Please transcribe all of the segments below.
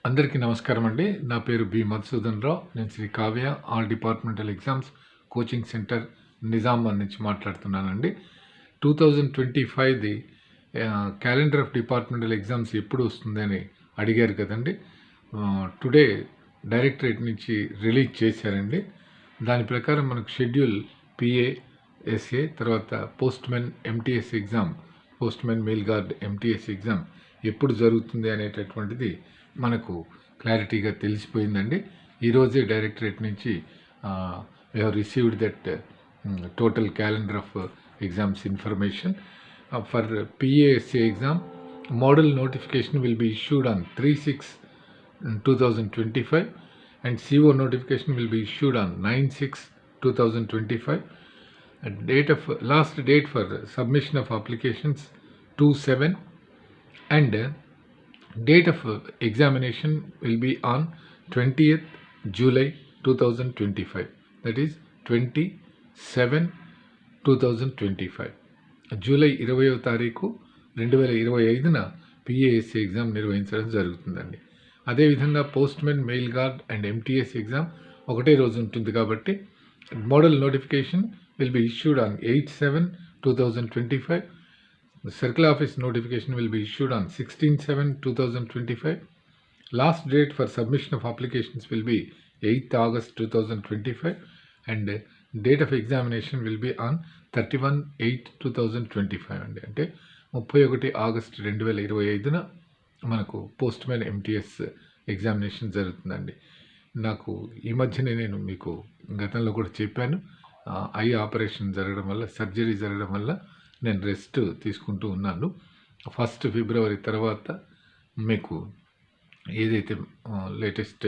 అందరికీ నమస్కారం అండి. నా పేరు బి మధుసూదన్ రావు. నేను Sri Kavya all departmental exams coaching centre Nizamabad నుంచి మాట్లాడుతున్నానండి. 2025ది క్యాలెండర్ ఆఫ్ డిపార్ట్మెంటల్ ఎగ్జామ్స్ ఎప్పుడు వస్తుందని అడిగారు కదండి. టుడే డైరెక్టరేట్ నుంచి రిలీజ్ చేశారండి. దాని ప్రకారం మనకు షెడ్యూల్ పిఏఎస్ఏ, తర్వాత postmen MTS exam, postmen mail guard MTS exam ఎప్పుడు జరుగుతుంది అనేటటువంటిది మనకు క్లారిటీగా తెలిసిపోయిందండి. ఈరోజే డైరెక్టరేట్ నుంచి we have received that total calendar of exams information for PASA exam. Model notification will be issued on 3/6/2025 and CO notification will be issued on 9/6/2025. Last date for submission of applications 2/7 and date of examination will be on 20th July 2025, that is 27/2025. July 20వ తారీఖు 2025న పిఏఎస్సీ exam నిర్వహించడం జరుగుతుందండి. అదేవిధంగా postmen mail gourd and MTS exam ఒకటే రోజు ఉంటుంది కాబట్టి model notification will be issued on 8/7/2025. The circle office notification will be issued on 16/7/2025. Last date for submission of applications will be 8th August 2025 and date of examination will be on 31/8/2025 అండి. అంటే 31 August 2025న మనకు postmen MTS examination జరుగుతుందండి. నాకు ఈ మధ్యనే నేను మీకు గతంలో కూడా చెప్పాను, ఐ ఆపరేషన్ జరగడం వల్ల, సర్జరీ జరగడం వల్ల నేను రెస్ట్ తీసుకుంటూ ఉన్నాను. 1 ఫిబ్రవరి తర్వాత మీకు ఏదైతే లేటెస్ట్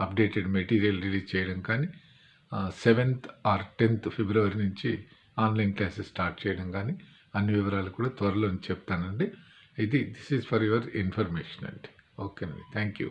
అప్డేటెడ్ మెటీరియల్ రిలీజ్ చేయడం కానీ, 7th or 10th ఫిబ్రవరి నుంచి ఆన్లైన్ క్లాసెస్ స్టార్ట్ చేయడం కానీ అన్ని వివరాలు కూడా త్వరలో చెప్తానండి. This is for your information అండి. ఓకేనండి, థ్యాంక్ యూ.